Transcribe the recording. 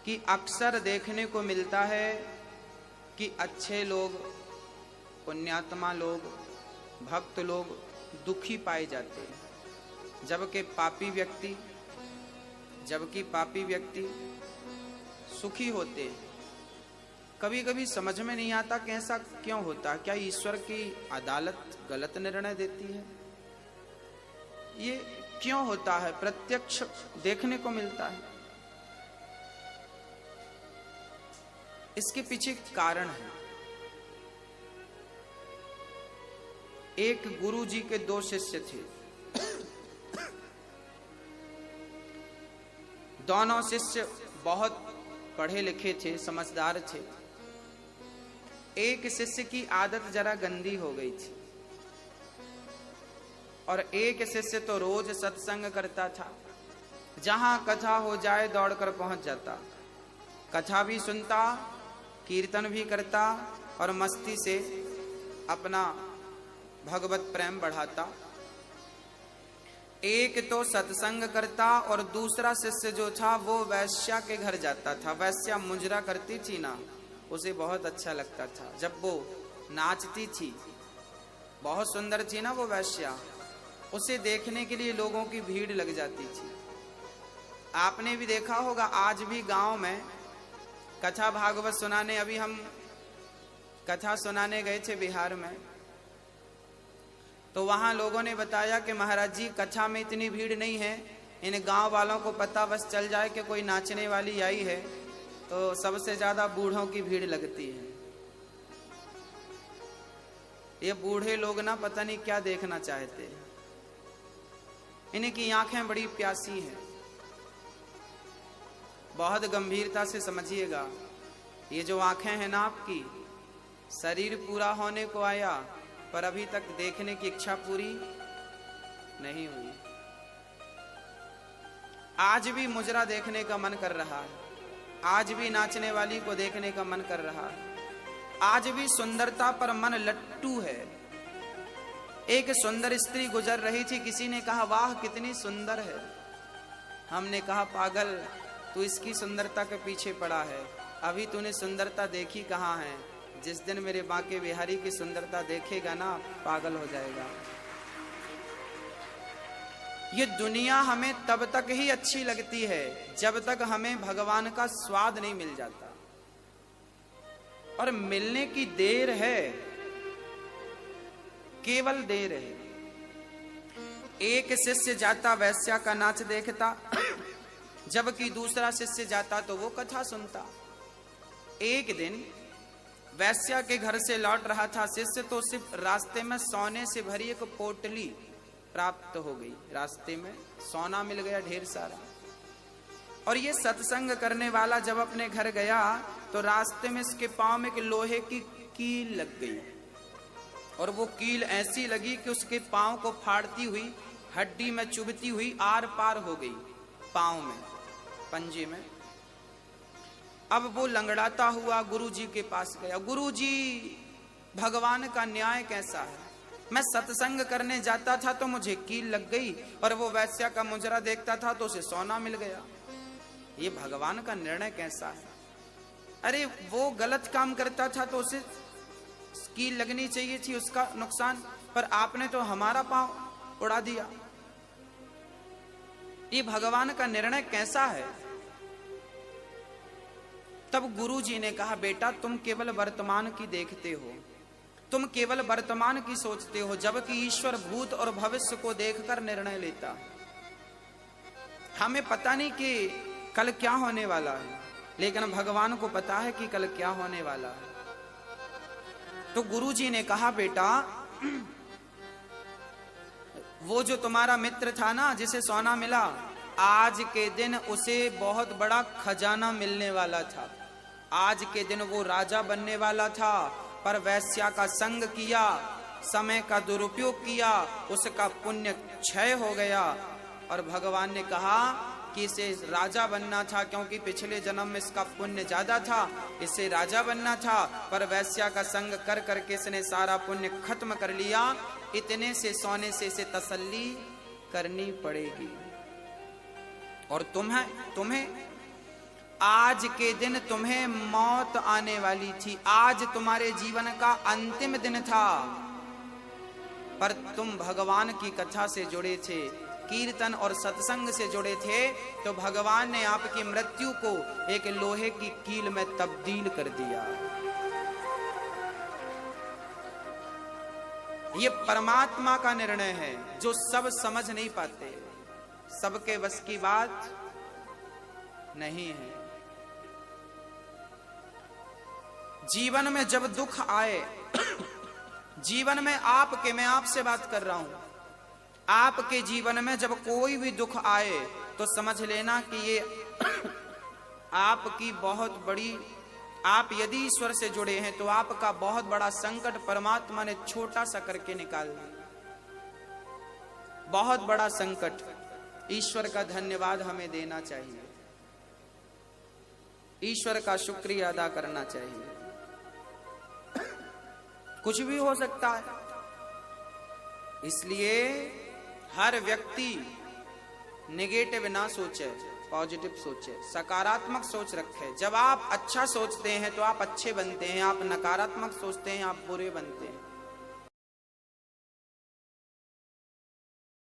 कि अक्सर देखने को मिलता है कि अच्छे लोग, पुण्यात्मा लोग, भक्त लोग दुखी पाए जाते हैं, जबकि पापी व्यक्ति सुखी होते हैं। कभी कभी समझ में नहीं आता कि ऐसा क्यों होता है। क्या ईश्वर की अदालत गलत निर्णय देती है? ये क्यों होता है? प्रत्यक्ष देखने को मिलता है। इसके पीछे कारण है। एक गुरु जी के 2 शिष्य थे। दोनों शिष्य बहुत पढ़े लिखे थे, समझदार थे। एक शिष्य की आदत जरा गंदी हो गई थी और एक शिष्य तो रोज सत्संग करता था। जहां कथा हो जाए दौड़कर पहुंच जाता, कथा भी सुनता, कीर्तन भी करता और मस्ती से अपना भगवत प्रेम बढ़ाता। एक तो सत्संग करता और दूसरा शिष्य जो था वो वैश्या के घर जाता था। वैश्या मुजरा करती थी ना, उसे बहुत अच्छा लगता था। जब वो नाचती थी, बहुत सुंदर थी ना वो वैश्या, उसे देखने के लिए लोगों की भीड़ लग जाती थी। आपने भी देखा होगा, आज भी गांव में कथा भागवत सुनाने, अभी हम कथा सुनाने गए थे बिहार में, तो वहां लोगों ने बताया कि महाराज जी कथा में इतनी भीड़ नहीं है, इन गांव वालों को पता बस चल जाए कि कोई नाचने वाली आई है तो सबसे ज्यादा बूढ़ों की भीड़ लगती है। ये बूढ़े लोग ना पता नहीं क्या देखना चाहते हैं, इनकी आंखें बड़ी प्यासी हैं। बहुत गंभीरता से समझिएगा, ये जो आंखें हैं ना आपकी, शरीर पूरा होने को आया पर अभी तक देखने की इच्छा पूरी नहीं हुई। आज भी मुजरा देखने का मन कर रहा है, आज भी नाचने वाली को देखने का मन कर रहा है, आज भी सुंदरता पर मन लट्टू है। एक सुंदर स्त्री गुजर रही थी, किसी ने कहा वाह कितनी सुंदर है। हमने कहा पागल, तू इसकी सुंदरता के पीछे पड़ा है, अभी तूने सुंदरता देखी कहाँ है। जिस दिन मेरे बांके बिहारी की सुंदरता देखेगा ना, पागल हो जाएगा। ये दुनिया हमें तब तक ही अच्छी लगती है जब तक हमें भगवान का स्वाद नहीं मिल जाता, और मिलने की देर है, केवल देर है। एक शिष्य जाता वैश्या का नाच देखता, जबकि दूसरा शिष्य जाता तो वो कथा सुनता। एक दिन वैश्या के घर से लौट रहा था शिष्य, तो सिर्फ रास्ते में सोने से भरी एक पोटली प्राप्त हो गई। रास्ते में सोना मिल गया ढेर सारा। और ये सत्संग करने वाला जब अपने घर गया तो रास्ते में इसके पांव में एक लोहे की कील लग गई, और वो कील ऐसी लगी कि उसके पांव को फाड़ती हुई, हड्डी में चुभती हुई आर पार हो गई पांव में, पंजे में। अब वो लंगड़ाता हुआ गुरुजी के पास गया। गुरुजी, भगवान का न्याय कैसा है? मैं सत्संग करने जाता था तो मुझे कील लग गई, और वो वैश्या का मुजरा देखता था तो उसे सोना मिल गया। ये भगवान का निर्णय कैसा है? अरे वो गलत काम करता था तो उसे कील लगनी चाहिए थी, उसका नुकसान, पर आपने तो हमारा पांव उड़ा दिया। ये भगवान का निर्णय कैसा है? तब गुरुजी ने कहा, बेटा तुम केवल वर्तमान की देखते हो, तुम केवल वर्तमान की सोचते हो, जबकि ईश्वर भूत और भविष्य को देखकर निर्णय लेता। हमें पता नहीं कि कल क्या होने वाला है, लेकिन भगवान को पता है कि कल क्या होने वाला है। तो गुरुजी ने कहा, बेटा वो जो तुम्हारा मित्र था ना जिसे सोना मिला, आज के दिन उसे बहुत बड़ा खजाना मिलने वाला था। आज के दिन वो राजा बनने वाला था, पर वैश्या का संग किया, समय का दुरुपयोग किया, उसका पुण्य क्षय हो गया। और भगवान ने कहा कि इसे राजा बनना था, क्योंकि पिछले जन्म में इसका पुण्य ज्यादा था, इसे राजा बनना था, पर वैश्या का संग कर करके इसने सारा पुण्य खत्म कर लिया। इतने से सोने से इसे तसल्ली करनी पड़ेगी। और तुम्हें आज के दिन तुम्हें मौत आने वाली थी, आज तुम्हारे जीवन का अंतिम दिन था, पर तुम भगवान की कथा से जुड़े थे, कीर्तन और सत्संग से जुड़े थे, तो भगवान ने आपकी मृत्यु को एक लोहे की कील में तब्दील कर दिया। ये परमात्मा का निर्णय है जो सब समझ नहीं पाते, सबके बस की बात नहीं है। जीवन में जब दुख आए, जीवन में आपके, मैं आपसे बात कर रहा हूं, आपके जीवन में जब कोई भी दुख आए तो समझ लेना कि ये आपकी बहुत बड़ी, आप यदि ईश्वर से जुड़े हैं तो आपका बहुत बड़ा संकट परमात्मा ने छोटा सा करके निकाल दिया। बहुत बड़ा संकट, ईश्वर का धन्यवाद हमें देना चाहिए, ईश्वर का शुक्रिया अदा करना चाहिए। कुछ भी हो सकता है, इसलिए हर व्यक्ति नेगेटिव ना सोचे, पॉजिटिव सोचे, सकारात्मक सोच रखे। जब आप अच्छा सोचते हैं तो आप अच्छे बनते हैं, आप नकारात्मक सोचते हैं आप बुरे बनते हैं।